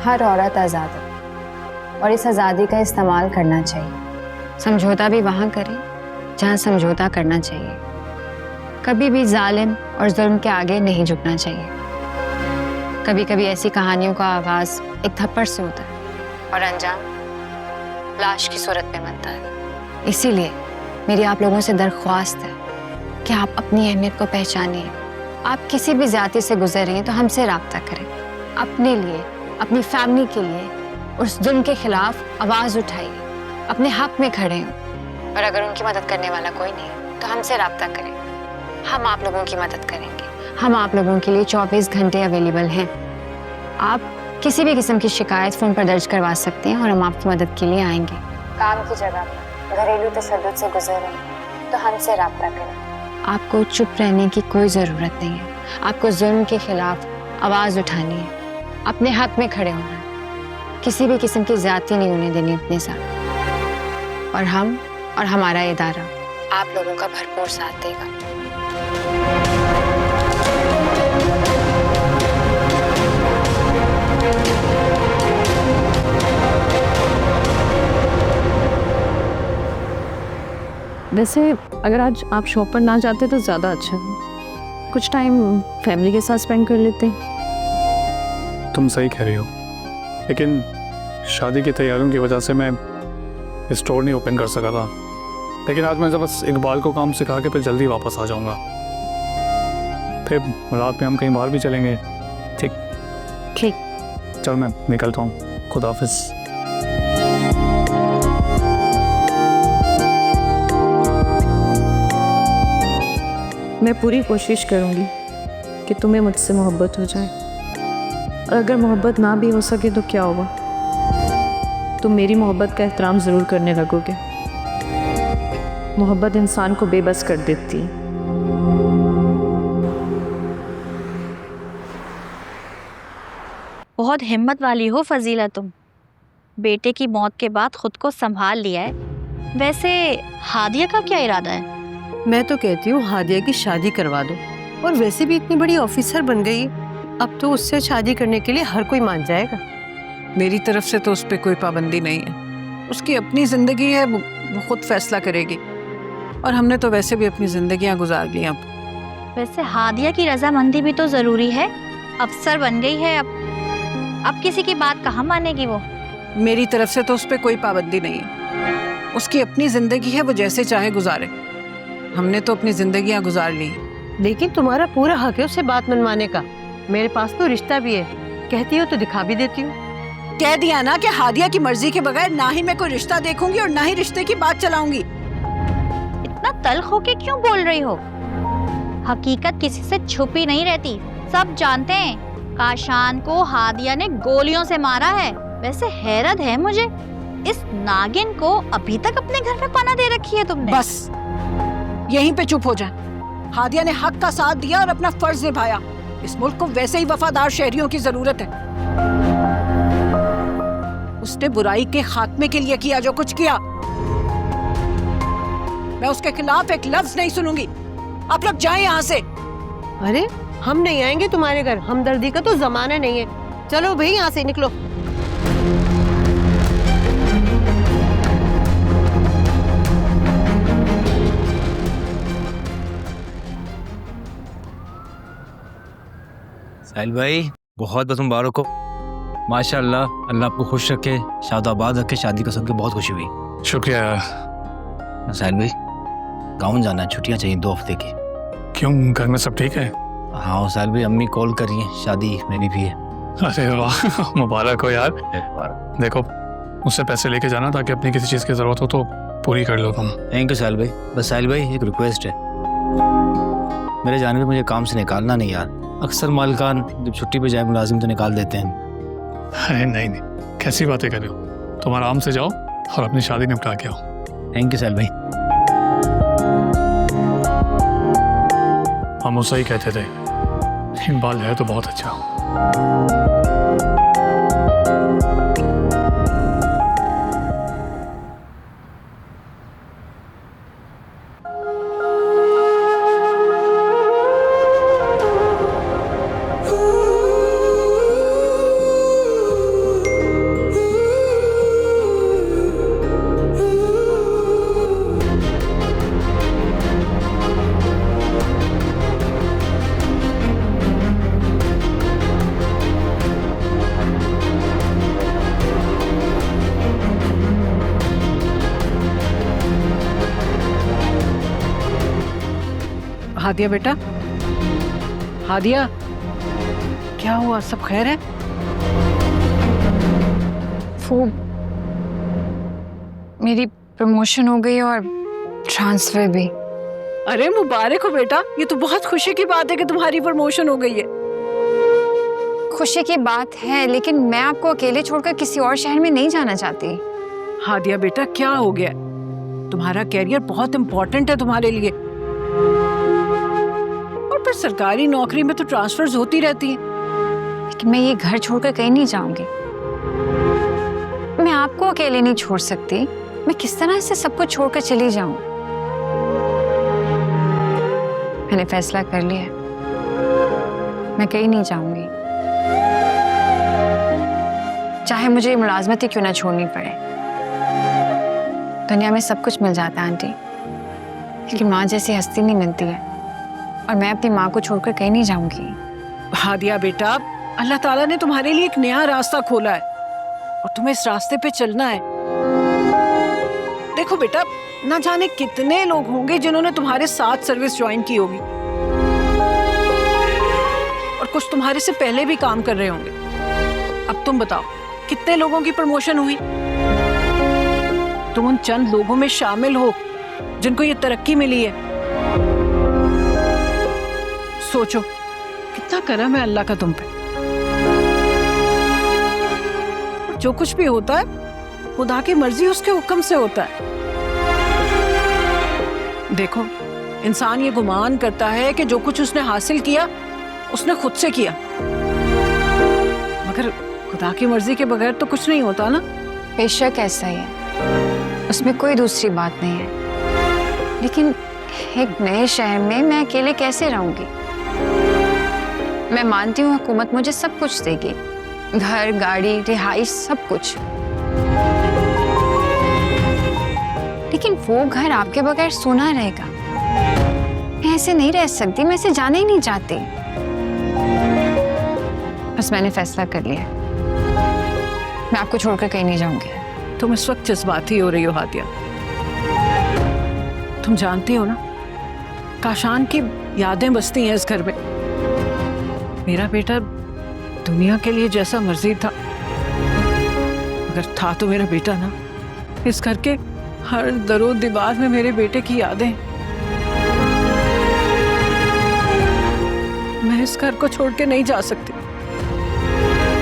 हर औरत आज़ाद है और इस आज़ादी का इस्तेमाल करना चाहिए। समझौता भी वहाँ करें जहाँ समझौता करना चाहिए। कभी भी जालिम और जुल्म के आगे नहीं झुकना चाहिए। कभी कभी ऐसी कहानियों का आगाज एक थप्पड़ से होता है और अंजाम लाश की सूरत में बनता है। इसीलिए मेरी आप लोगों से दरख्वास्त है कि आप अपनी अहमियत को पहचानिए। आप किसी भी जाति से गुजर रही हैं तो हमसे राब्ता करें। अपने लिए, अपनी फैमिली के लिए उस जुल्म के खिलाफ आवाज़ उठाइए, अपने हक में खड़े हों। और अगर उनकी मदद करने वाला कोई नहीं है तो हमसे राब्ता करें। हम आप लोगों की मदद करेंगे। हम आप लोगों के लिए 24 घंटे अवेलेबल हैं। आप किसी भी किस्म की शिकायत फ़ोन पर दर्ज करवा सकते हैं और हम आपकी मदद के लिए आएंगे। काम की जगह पर घरेलू तशद्दुद से गुजर रहे हैं तो हमसे राब्ता करें। आपको चुप रहने की कोई ज़रूरत नहीं है। आपको जुल्म के खिलाफ आवाज़ उठानी है, अपने हक में खड़े होना है। किसी भी किस्म की ज़्यादती नहीं होने देनी अपने साथ। और हम और हमारा इदारा आप लोगों का भरपूर साथ देगा। वैसे अगर आज आप शॉप पर ना जाते तो ज़्यादा अच्छा है। कुछ टाइम फैमिली के साथ स्पेंड कर लेते। तुम सही कह रही हो, लेकिन शादी की तैयारियों की वजह से मैं स्टोर नहीं ओपन कर सका था। लेकिन आज मैं बस इकबाल को काम सिखा के फिर जल्दी वापस आ जाऊंगा। फिर रात में हम कहीं बाहर भी चलेंगे। ठीक, चल मैं निकलता हूँ। खुदा हाफिज़। मैं पूरी कोशिश करूँगी कि तुम्हें मुझसे मोहब्बत हो जाए, और अगर मोहब्बत ना भी हो सके तो क्या होगा, तुम मेरी मोहब्बत का एहतराम ज़रूर करने लगोगे। मोहब्बत इंसान को बेबस कर देती है। बहुत हिम्मत वाली हो फजीला तुम। बेटे की मौत के बाद खुद को संभाल लिया है। वैसे हादिया का क्या इरादा है? मैं तो कहती हूँ हादिया की शादी करवा दो। और वैसे भी इतनी बड़ी ऑफिसर बन गई, अब तो उससे शादी करने के लिए हर कोई मान जाएगा। मेरी तरफ से तो उस पर कोई पाबंदी नहीं है। उसकी अपनी ज़िंदगी है, वो खुद फैसला करेगी। और हमने तो वैसे भी अपनी ज़िंदगियाँ गुजार ली अब। वैसे हादिया की रजामंदी भी तो ज़रूरी है। अफसर बन गई है, अब किसी की बात कहाँ मानेगी वो? मेरी तरफ से तो उस पर कोई पाबंदी नहीं है। उसकी अपनी ज़िंदगी है, वो जैसे चाहे गुजारे। हमने तो अपनी ज़िंदगियाँ गुजार ली। लेकिन तुम्हारा पूरा हक है उससे बात मनवाने का। मेरे पास तो रिश्ता भी है, कहती हो तो दिखा भी देती हूँ। कह दिया ना कि हादिया की मर्जी के बगैर ना ही मैं कोई रिश्ता देखूंगी और ना ही रिश्ते की बात चलाऊंगी। इतना तल्ख होके क्यों बोल रही हो? हकीकत किसी से छुपी नहीं रहती, सब जानते हैं। काशान को हादिया ने गोलियों से मारा है। वैसे हैरत है मुझे, इस नागिन को अभी तक अपने घर में पनाह दे रखी है तुमने। बस यहीं पे चुप हो जाए। हादिया ने हक का साथ दिया और अपना फर्ज निभाया। इस मुल्क को वैसे ही वफादार शहरियों की जरूरत है। उसने बुराई के खात्मे के लिए किया जो कुछ किया। मैं उसके खिलाफ एक लफ्ज नहीं सुनूंगी। आप लोग जाएं यहाँ से। अरे हम नहीं आएंगे तुम्हारे घर, हमदर्दी का तो जमाना नहीं है। चलो भाई यहाँ से निकलो। साहिल भाई, बहुत बहुत मुबारक हो। माशाअल्लाह, अल्लाह आपको खुश रखे, शादाबाद रखे। शादी को सुन के बहुत खुशी हुई। शुक्रिया यार। साहिल भाई, गाँव जाना है, छुट्टियाँ चाहिए 2 हफ्ते की। क्यों, घर में सब ठीक है? हाँ साहिल भाई, अम्मी कॉल कर रही हैं, शादी मेरी भी है। अरे वाह, मुबारक हो यार। देखो, मुझसे पैसे लेके जाना ताकि अपनी किसी चीज़ की ज़रूरत हो तो पूरी कर लो तुम। थैंक यू साहिल भाई। बस साहिल भाई, एक रिक्वेस्ट है, मेरे जाने पे मुझे काम से निकालना नहीं यार। अक्सर मालिकान जब छुट्टी पे जाए मुलाजिम तो निकाल देते हैं। अरे नहीं, कैसी बातें कर रहे हो? तुम आराम से जाओ और अपनी शादी निपटा के आओ। थैंक यू साहिल भाई। हम उसे ही कहते थे, इकबाल है तो बहुत अच्छा। हादिया बेटा, हादिया, क्या हुआ? सब खैर है? वो मेरी प्रमोशन हो गई और ट्रांसफर भी। अरे मुबारक हो बेटा, ये तो बहुत खुशी की बात है कि तुम्हारी प्रमोशन हो गई है। खुशी की बात है, लेकिन मैं आपको अकेले छोड़कर किसी और शहर में नहीं जाना चाहती। हादिया बेटा, क्या हो गया? तुम्हारा कैरियर बहुत इंपॉर्टेंट है तुम्हारे लिए, और फिर सरकारी नौकरी में तो ट्रांसफर्स होती रहती हैं। लेकिन मैं ये घर छोड़कर कहीं नहीं जाऊंगी। मैं आपको अकेले नहीं छोड़ सकती। मैं किस तरह से सब कुछ छोड़कर चली जाऊं? मैंने फैसला कर लिया, मैं कहीं नहीं जाऊंगी, चाहे मुझे मुलाजमत ही क्यों ना छोड़नी पड़े। दुनिया में सब कुछ मिल जाता है आंटी, लेकिन माँ जैसी हस्ती नहीं मिलती है, और मैं अपनी माँ को छोड़कर कहीं नहीं जाऊंगी। हादिया बेटा, अल्लाह ताला ने तुम्हारे लिए एक नया रास्ता खोला है और तुम्हें इस रास्ते पे चलना है। देखो बेटा, ना जाने कितने लोग होंगे जिन्होंने तुम्हारे साथ सर्विस ज्वाइन की होगी, और कुछ तुम्हारे से पहले भी काम कर रहे होंगे। अब तुम बताओ, कितने लोगों की प्रमोशन हुई? तुम उन चंद लोगों में शामिल हो जिनको ये तरक्की मिली है। सोचो, कितना करम है अल्लाह का तुम पे। जो कुछ भी होता है खुदा की मर्जी, उसके हुक्म से होता है। देखो, इंसान ये गुमान करता है कि जो कुछ उसने हासिल किया उसने खुद से किया, मगर खुदा की मर्जी के बगैर तो कुछ नहीं होता ना। बेशक ऐसा ही है, उसमें कोई दूसरी बात नहीं है, लेकिन एक नए शहर में मैं अकेले कैसे रहूंगी? मैं मानती हूँ हुकूमत मुझे सब कुछ देगी, घर, गाड़ी, रिहाइश, सब कुछ, लेकिन वो घर आपके बगैर सूना रहेगा। मैं ऐसे नहीं रह सकती, मैं ऐसे जाना ही नहीं चाहती। बस मैंने फैसला कर लिया, मैं आपको छोड़कर कहीं नहीं जाऊंगी। तुम इस वक्त जज्बाती हो रही हो हादिया। तुम जानती हो ना, काशान की यादें बसती हैं इस घर में। मेरा बेटा दुनिया के लिए जैसा मर्जी था, अगर था तो मेरा बेटा ना। इस घर के हर दरो दीवार में मेरे बेटे की यादें। मैं इस घर को छोड़ के नहीं जा सकती।